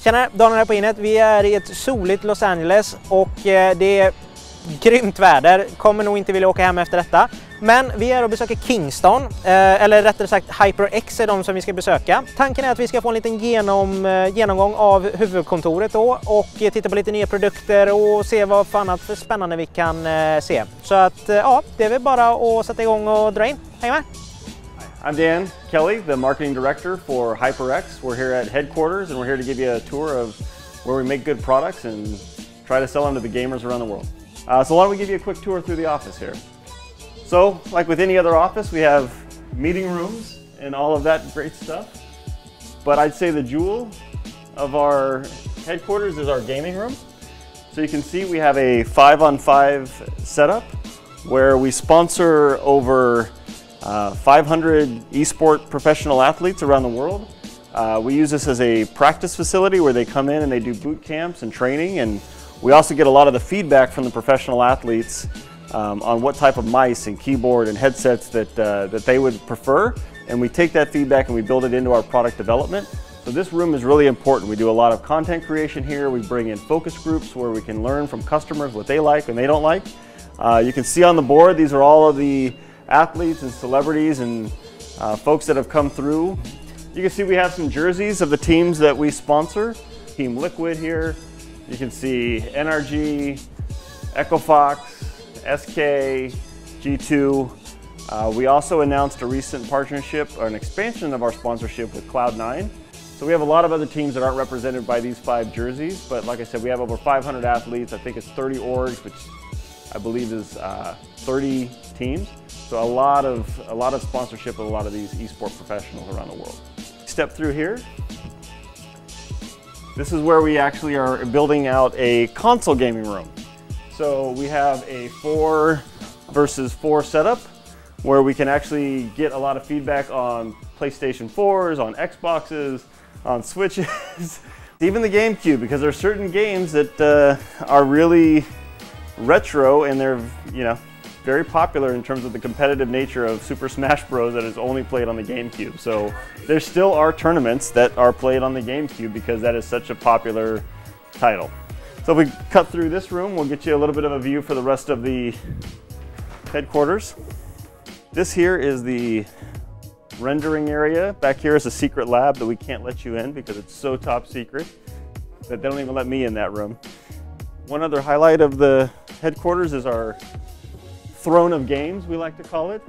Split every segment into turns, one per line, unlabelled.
Tjena, Daniel här på Innet. Vi är i ett soligt Los Angeles och det är grymt väder. Kommer nog inte vilja åka hem efter detta. Men vi är och besöker Kingston, eller rättare sagt HyperX är de som vi ska besöka. Tanken är att vi ska få en liten genomgång av huvudkontoret då och titta på lite nya produkter och se vad fan för spännande vi kan se. Så att ja, det är väl bara att sätta igång och dra in. Häng med!
I'm Dan Kelly, the marketing director for HyperX. We're here at headquarters and we're here to give you a tour of where we make good products and try to sell them to the gamers around the world. So why don't we give you a quick tour through the office here. So, like with any other office, we have meeting rooms and all of that great stuff. But I'd say the jewel of our headquarters is our gaming room. So you can see we have a 5-on-5 setup where we sponsor over 500 esport professional athletes around the world. We use this as a practice facility where they come in and they do boot camps and training, and we also get a lot of the feedback from the professional athletes on what type of mice and keyboard and headsets that they would prefer, and we take that feedback and we build it into our product development. So this room is really important. We do a lot of content creation here. We bring in focus groups where we can learn from customers what they like and they don't like. You can see on the board, these are all of the athletes and celebrities and folks that have come through. You can see we have some jerseys of the teams that we sponsor. Team Liquid here. You can see NRG, Echofox, SK, G2. We also announced a recent partnership or an expansion of our sponsorship with Cloud9. So we have a lot of other teams that aren't represented by these 5 jerseys, but like I said, we have over 500 athletes. I think it's 30 orgs, which I believe is 30 teams. So a lot of sponsorship of a lot of these esport professionals around the world. Step through here. This is where we actually are building out a console gaming room. So we have a 4 versus 4 setup where we can actually get a lot of feedback on PlayStation 4s, on Xboxes, on Switches, even the GameCube, because there are certain games that are really retro and they're, you know, very popular in terms of the competitive nature of Super Smash Bros. That is only played on the GameCube. So there still are tournaments that are played on the GameCube because that is such a popular title. So if we cut through this room, we'll get you a little bit of a view for the rest of the headquarters. This here is the rendering area. Back here is a secret lab that we can't let you in because it's so top secret that they don't even let me in that room. One other highlight of the headquarters is our throne of games, we like to call it,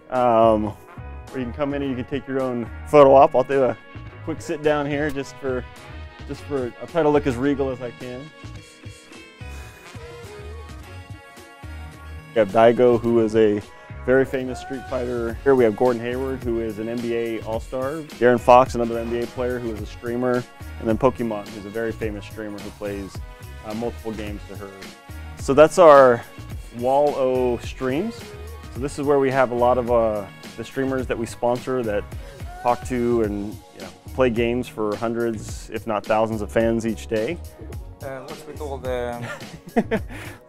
where you can come in and you can take your own photo op. I'll do a quick sit down here just for I'll try to look as regal as I can. We have Daigo, who is a very famous Street Fighter. Here we have Gordon Hayward, who is an NBA All-Star. Darren Fox, another NBA player who is a streamer. And then Pokemon, who's a very famous streamer who plays multiple games to her. So that's our Wall O streams. So this is where we have a lot of the streamers that we sponsor that talk to and play games for hundreds, if not thousands of fans each day.
What's with all the...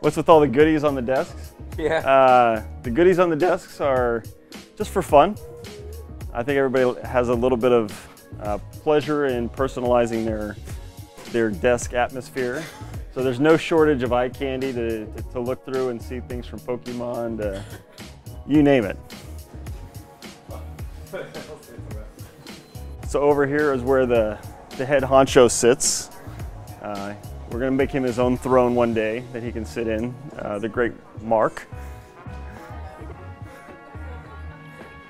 What's with all the goodies on the desks?
Yeah.
The goodies on the desks are just for fun. I think everybody has a little bit of pleasure in personalizing their desk atmosphere. So there's no shortage of eye candy to look through and see things from Pokemon to you name it. So over here is where the head honcho sits. We're going to make him his own throne one day that he can sit in, the great Mark.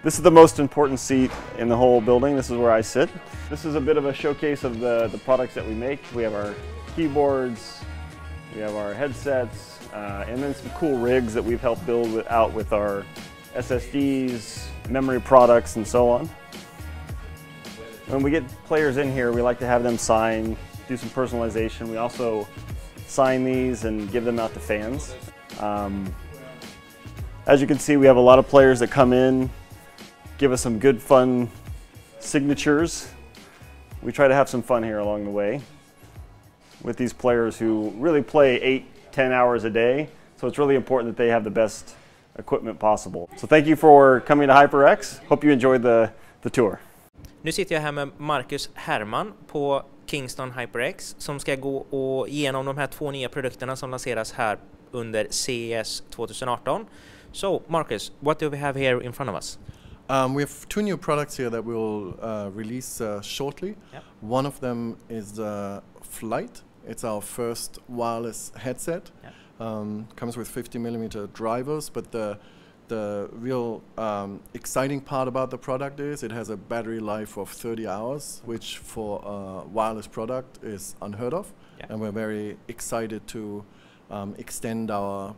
This is the most important seat in the whole building. This is where I sit. This is a bit of a showcase of the products that we make. We have our keyboards, we have our headsets, and then some cool rigs that we've helped build out with our SSDs, memory products, and so on. When we get players in here, we like to have them sign, do some personalization. We also sign these and give them out to fans. As you can see, we have a lot of players that come in, give us some good, fun signatures. We try to have some fun here along the way with these players who really play 8-10 hours a day. So it's really important that they have the best equipment possible. So thank you for coming to HyperX. Hope you enjoyed the tour.
Nu sitter jag här med Marcus Herman på Kingston HyperX som ska gå och igenom de här 2 nya produkterna som lanseras här under CES 2018. So, Marcus, what do we have here in front of us?
We have 2 new products here that we'll release shortly.
Yep.
One of them is the Flight. It's our first wireless headset.
Yep.
Comes with 50mm drivers, but the real exciting part about the product is it has a battery life of 30 hours, which for a wireless product is unheard of.
Yep.
And we're very excited to extend our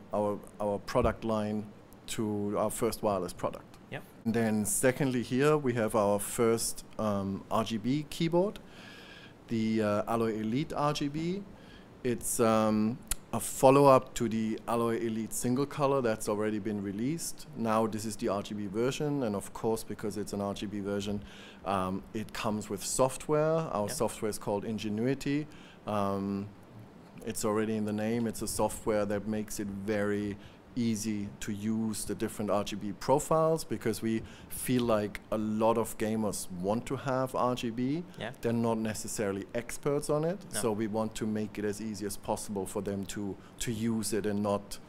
product line to our first wireless product.
Yep.
And then secondly here we have our first RGB keyboard, the Alloy Elite RGB. It's a follow-up to the Alloy Elite single color that's already been released. Now this is the RGB version, and of course because it's an RGB version it comes with software. Our software is called Ingenuity. It's already in the name. It's a software that makes it very easy to use the different RGB profiles, because we feel like a lot of gamers want to have RGB.
Yeah.
They're not necessarily experts on it,
No.
so we want to make it as easy as possible for them to use it and not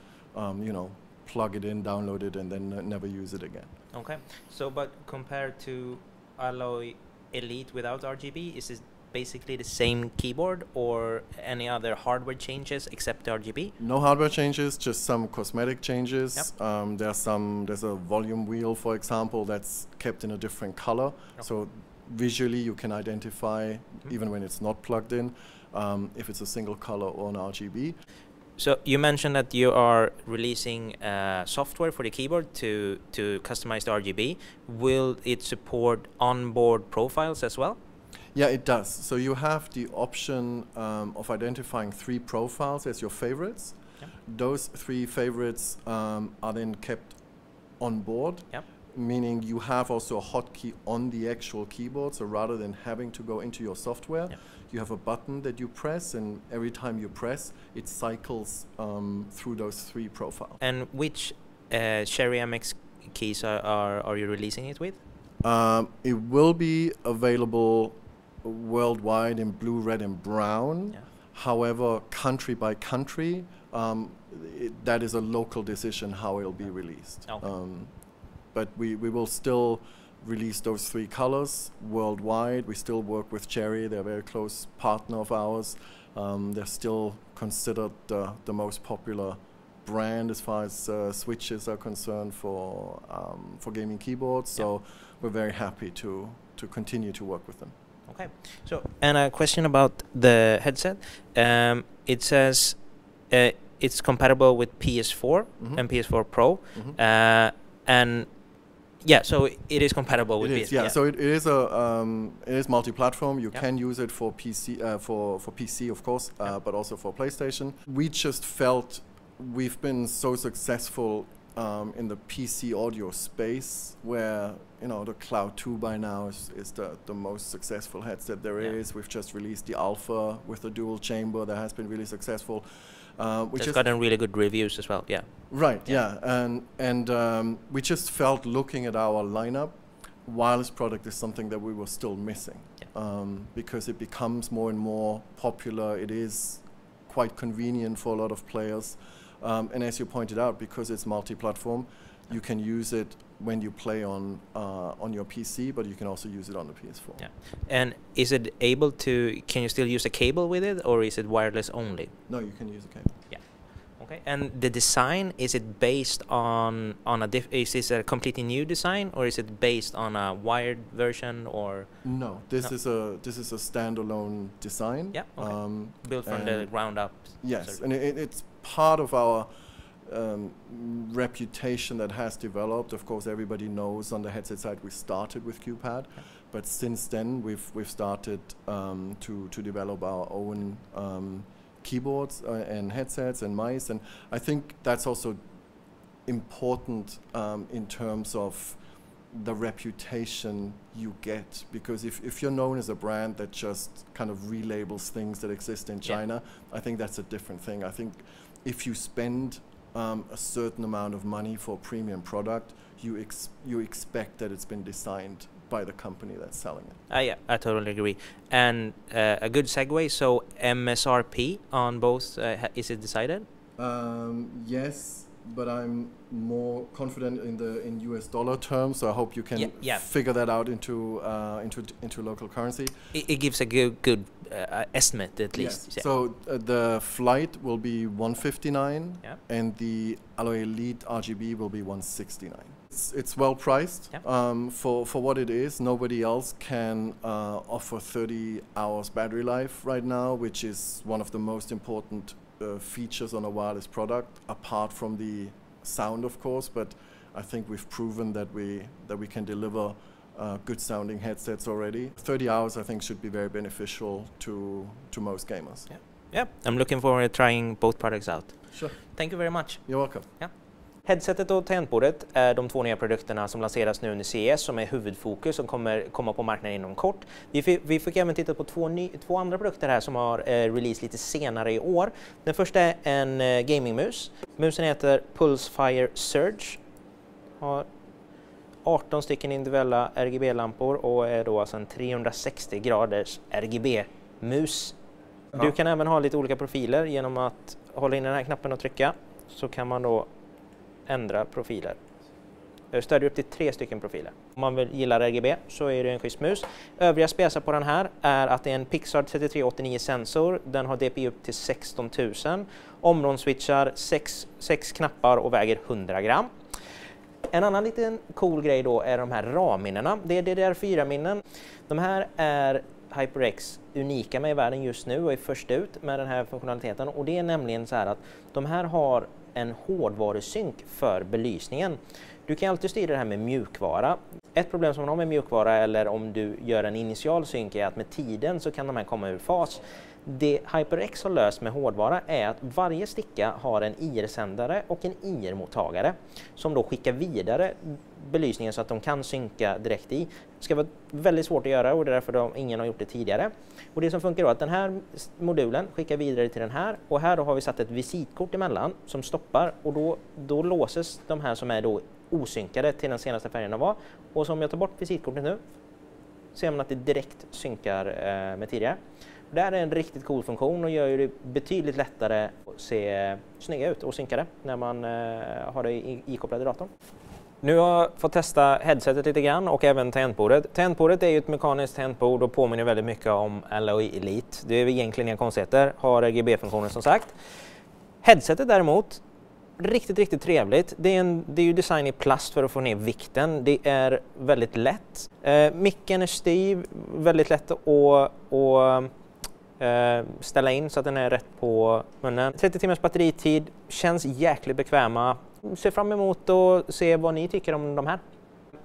plug it in, download it, and then never use it again.
Okay. So, but compared to Alloy Elite without RGB, is it basically the same keyboard or any other hardware changes except the RGB?
No hardware changes, just some cosmetic changes.
Yep.
There's a volume wheel, for example, that's kept in a different color.
Okay.
So visually you can identify, even when it's not plugged in, if it's a single color or an RGB.
So you mentioned that you are releasing software for the keyboard to customize the RGB. Will it support onboard profiles as well?
Yeah, it does. So you have the option of identifying 3 profiles as your favorites.
Yep.
Those 3 favorites are then kept on board,
Yep.
meaning you have also a hotkey on the actual keyboard. So rather than having to go into your software,
Yep.
you have a button that you press, and every time you press, it cycles through those 3 profiles.
And which Cherry MX keys are you releasing it with?
It will be available worldwide in blue, red, and brown.
Yeah.
However, country by country, that is a local decision how it'll be released.
Okay.
But we will still release those 3 colors worldwide. We still work with Cherry. They're a very close partner of ours. They're still considered the most popular brand as far as switches are concerned for gaming keyboards. So we're very happy to continue to work with them.
Okay. So, and a question about the headset. It says it's compatible with PS4 and PS4 Pro, and yeah, so it is compatible with
it is,
PS4.
yeah. So it is multi-platform. You
Yep.
can use it for PC, for PC, of course, but also for PlayStation. We just felt we've been so successful in the PC audio space, where the Cloud 2 by now is the most successful headset there is. We've just released the Alpha with the dual chamber that has been really successful.
It's gotten really good reviews as well. Yeah.
Right. Yeah. And we just felt, looking at our lineup, wireless product is something that we were still missing, because it becomes more and more popular. It is quite convenient for a lot of players. And as you pointed out, because it's multi-platform, you can use it when you play on your PC, but you can also use it on the PS4.
Yeah. And is it able to? Can you still use a cable with it, or is it wireless only?
No, you can use a cable.
Yeah. Okay. And the design, is it based on is this a completely new design, or is it based on a wired version, or?
No, this is a standalone design.
Yeah. Okay. Built from the ground up.
Yes, and it's part of our reputation that has developed. Of course, everybody knows on the headset side we started with QPad, but since then we've started to develop our own keyboards and headsets and mice, and I think that's also important in terms of the reputation you get, because if you're known as a brand that just kind of relabels things that exist in China, I think that's a different thing. I think if you spend a certain amount of money for a premium product, you expect that it's been designed by the company that's selling it.
Yeah, I totally agree. And a good segue, so MSRP on both, is it decided?
Yes, but I'm more confident in US dollar terms, so I hope you can figure that out into local currency.
It gives a good estimate at least.
Yes. So the flight will be 159, and the Alloy Elite RGB will be 169. It's well priced for what it is. Nobody else can offer 30 hours battery life right now, which is one of the most important features on a wireless product, apart from the sound, of course. But I think we've proven that we can deliver good sounding headsets already. 30 hours, I think, should be very beneficial to most gamers.
Yeah, I'm looking forward to trying both products out.
Sure.
Thank you very much.
You're welcome.
Yeah. Headsetet och tangentbordet är de två nya produkterna som lanseras nu under CES, som är huvudfokus, som kommer komma på marknaden inom kort. Vi fick även titta på två andra produkter här som har release lite senare i år. Den första är en gamingmus. Musen heter PluseFire Surge. Har 18 stycken individuella RGB-lampor och är då alltså en 360 graders RGB-mus. Du kan även ha lite olika profiler genom att hålla in den här knappen och trycka, så kan man då ändra profiler. Stödjer upp till 3 stycken profiler. Om man gillar RGB så är det en schysst mus. Övriga spesar på den här är att det är en Pixar 3389 sensor. Den har DPI upp till 16 000. Områdesswitchar, 6 knappar och väger 100 gram. En annan liten cool grej då är de här RAM-minnena. Det är DDR4-minnen. De här är HyperX unika med i världen just nu och är först ut med den här funktionaliteten. Och det är nämligen så här att de här har en hårdvarusynk för belysningen. Du kan alltid styra det här med mjukvara. Ett problem som man har med mjukvara, eller om du gör en initial synk, är att med tiden så kan de här komma ur fas. Det HyperX har löst med hårdvara är att varje sticka har en IR-sändare och en IR-mottagare som då skickar vidare belysningen så att de kan synka direkt i. Det ska vara väldigt svårt att göra och det är därför ingen har gjort det tidigare. Och det som funkar då är att den här modulen skickar vidare till den här, och här då har vi satt ett visitkort emellan som stoppar, och då låses de här som är då osynkade till den senaste färgen var. Och som jag tar bort visitkortet nu ser man att det direkt synkar med tidigare. Det här är en riktigt cool funktion och gör ju det betydligt lättare att se snygga ut och synka det när man har det ikopplad i datorn. Nu har jag fått testa headsetet lite grann och även tangentbordet. Tangentbordet är ju ett mekaniskt tangentbord och påminner väldigt mycket om Alloy Elite. Det är egentligen inga konstigheter, har RGB-funktionen som sagt. Headsetet däremot, riktigt trevligt. Det är ju design i plast för att få ner vikten. Det är väldigt lätt. Micken är styv, väldigt lätt att ställa in så att den är rätt på munnen. 30 timmars batteritid, känns jäkligt bekväma. Ser fram emot att se vad ni tycker om de här.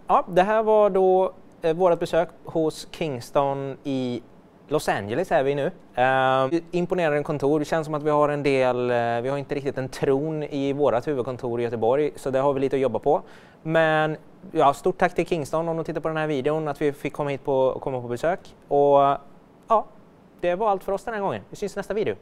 Ja, det här var då vårt besök hos Kingston i Los Angeles är vi nu. Imponerande kontor. Det känns som att vi har vi har inte riktigt en tron i vårt huvudkontor i Göteborg, så det har vi lite att jobba på. Men ja, stort tack till Kingston om de tittar på den här videon, att vi fick komma hit komma på besök. Och ja, det var allt för oss den här gången. Vi syns i nästa video.